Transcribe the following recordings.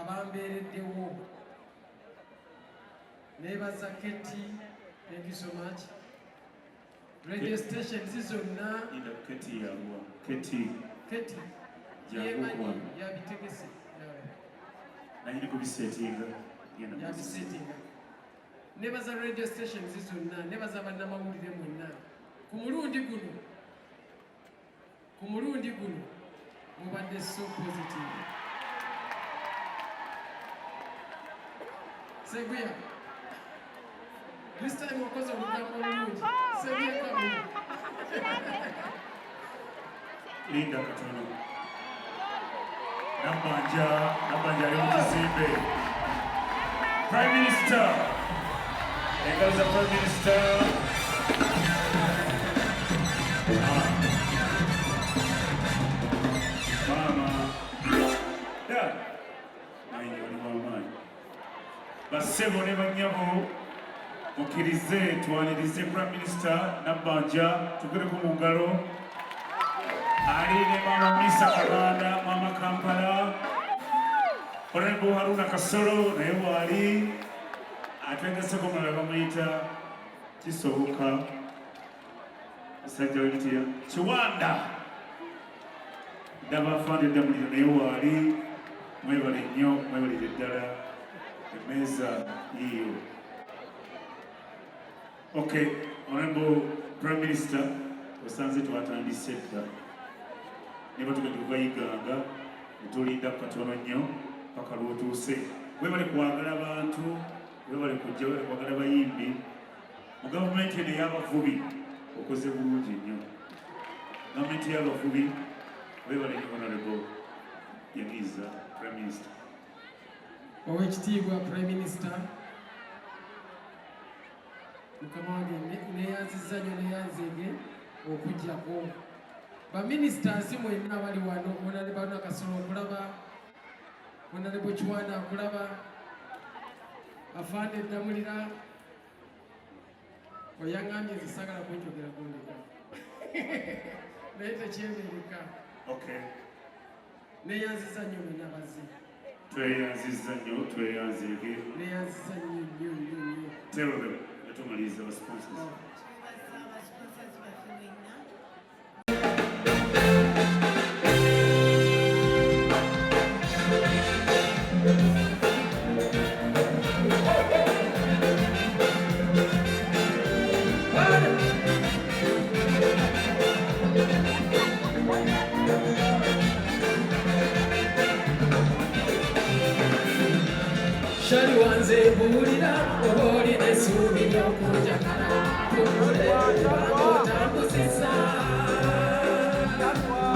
abambeereddewo neebaza Keti, thank you so much. Radio stations zonna Keti yemanyi yabitegese nayini kubisetinga yabisetinga. Neebaza radio stations zonna, neebaza bannamawulire mwenna ku mulundi guno mubadde so positive. Seguya, this time wakoze olugambo olulungi. Seguya kamu Linda katono Nabanja ali mu kizimbe. Prime Minister, engalo za Prime Minister. Mama da naye oli wamaanyi bassebo ne bannyabo mukkirize twanirize Prime Minister Nabanja tugereko mu ngalo. Ali ne Mama Misa Kabanda, Mama Kampala, Honorable Haruna Kasoro, naye waali atwegeseko mulala bamuyita kisoboka musajja w'ebitya Kiwanda ddaba afande ddamuliro naye waali mwebale nnyo mwebalire ddala emmeeza yiyo. Okay, Honorable Prime Minister, osanze twatandise dda niba tugenda kubayiganga netulinda katono nnyo paka lwotuuse. Webale kwagala abantu, webale kujja, webale kwagala bayimbi. Mu gavumenti eno ey'abavubi okoze bulungi nnyo. Gavumenti y'abavubi webale nnyo Honorable Yagiza Prime Minister. Oweekitiibwa Prime Minister, mukama wange neeyanziza nnyo neeyanzeege okujjako. Baministers mwenna abali wano, Honorable Haruna Kasolo okulaba, Honorable Kiwanda akulaba, afande Ddamulira oyaŋŋambye nze saagala kunjogera gondeka naye tekyemereka. Okay. Neeyanziza nnyo mwenna bazze. Tweyanziza nnyo, tweyanzeege. Neeyanziza nnyo. Tell them, netumaliriza ba sponsors. Shali wanze bulira oboli nesubi lyokunjakala kumule otambuzisa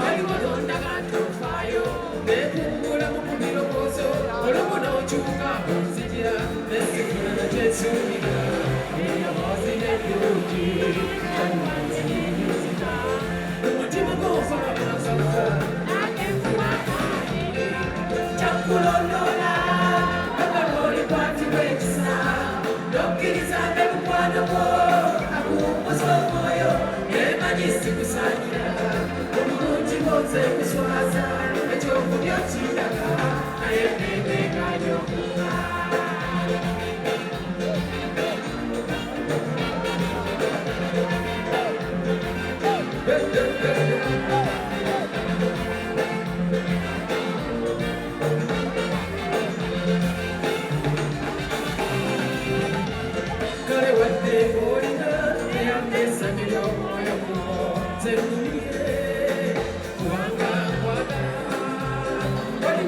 aliwadonda gatufayo nekungula mukubirokozo olumu nokyuka onzijira nesikula nakyesubira eyabazi nebyuki aliwanziyuzika omutima gofa kasaza kyakulondola Dokiriza mukwana wo akukuza omwoyo nemanyi sikusanira omulungi ngoze kuswaza ekyokubya kiraga naye nebenga nyokuga Wali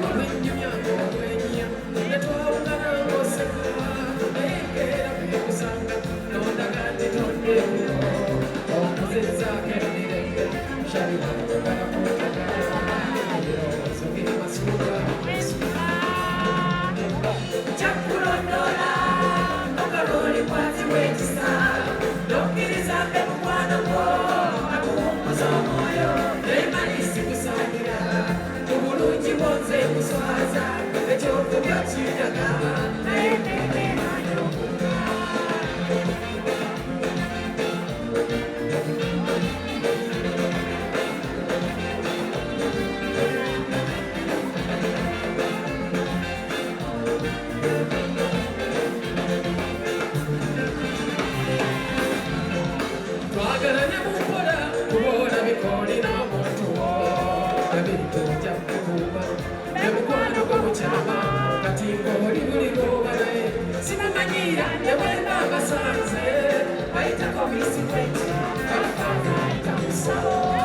Bambira, never basanze, baita komisi kweti, kafana itamusao.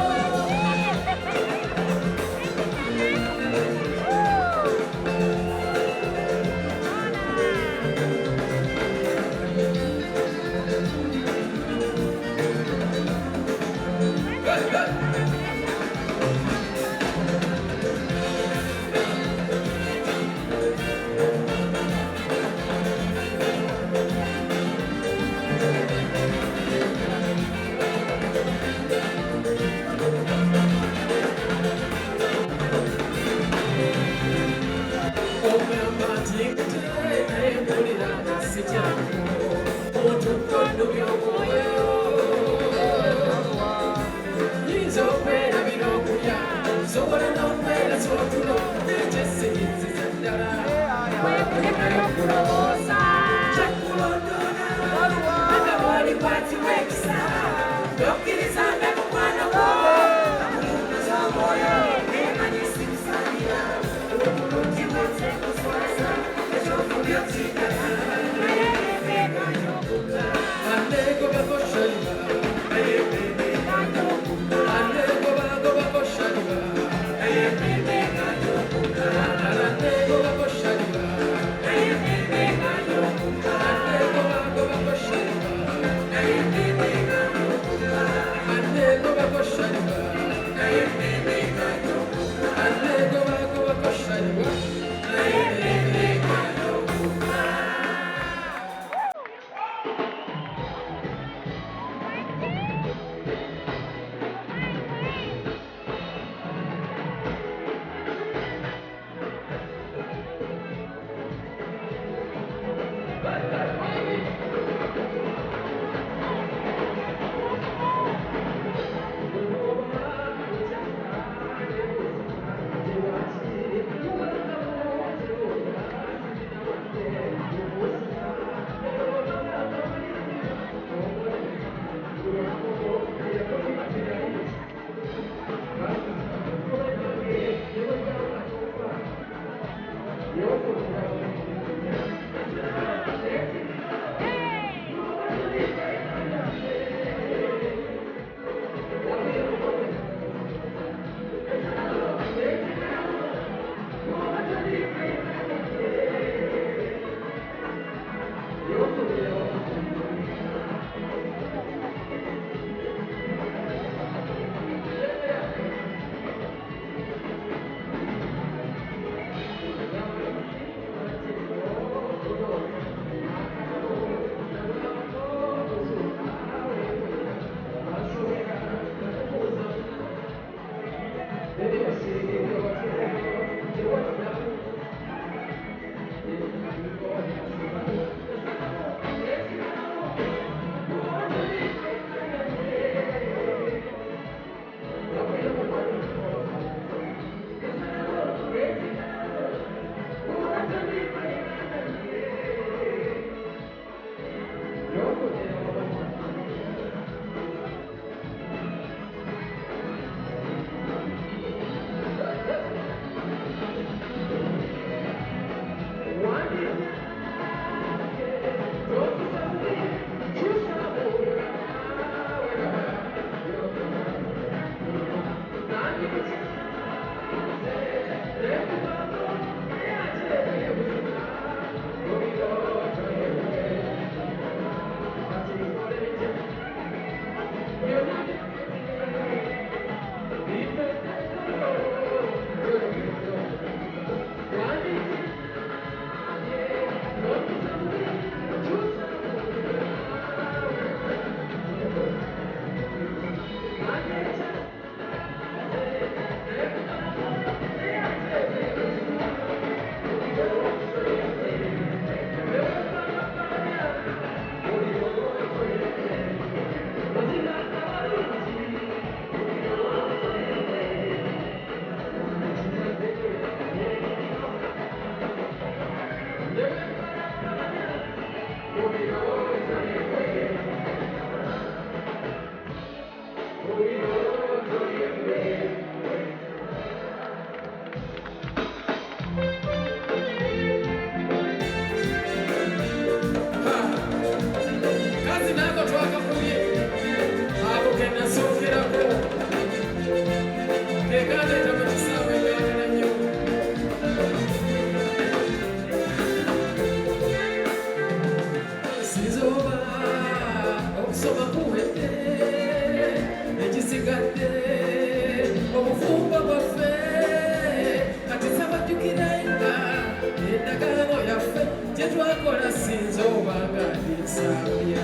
Zambia.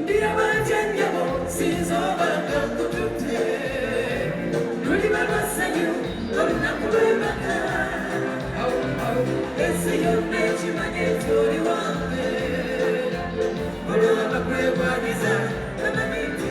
Ndia majanyabo sinzobanga kutute Ruli babasanyu olunakulwemaka Ese yonne kimanye tori wange Olwaba kwebwagiza amaniti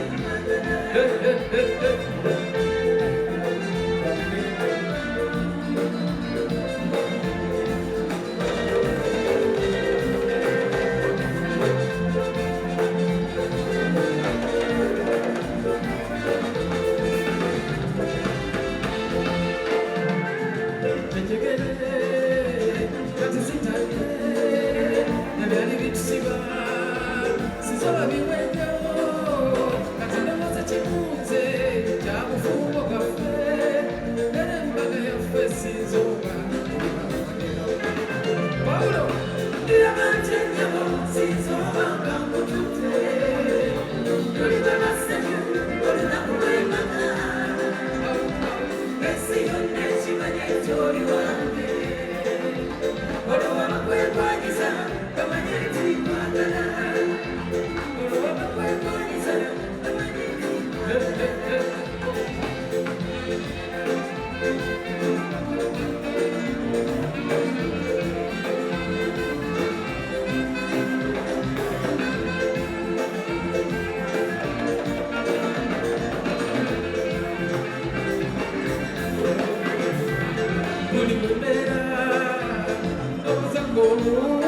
Oh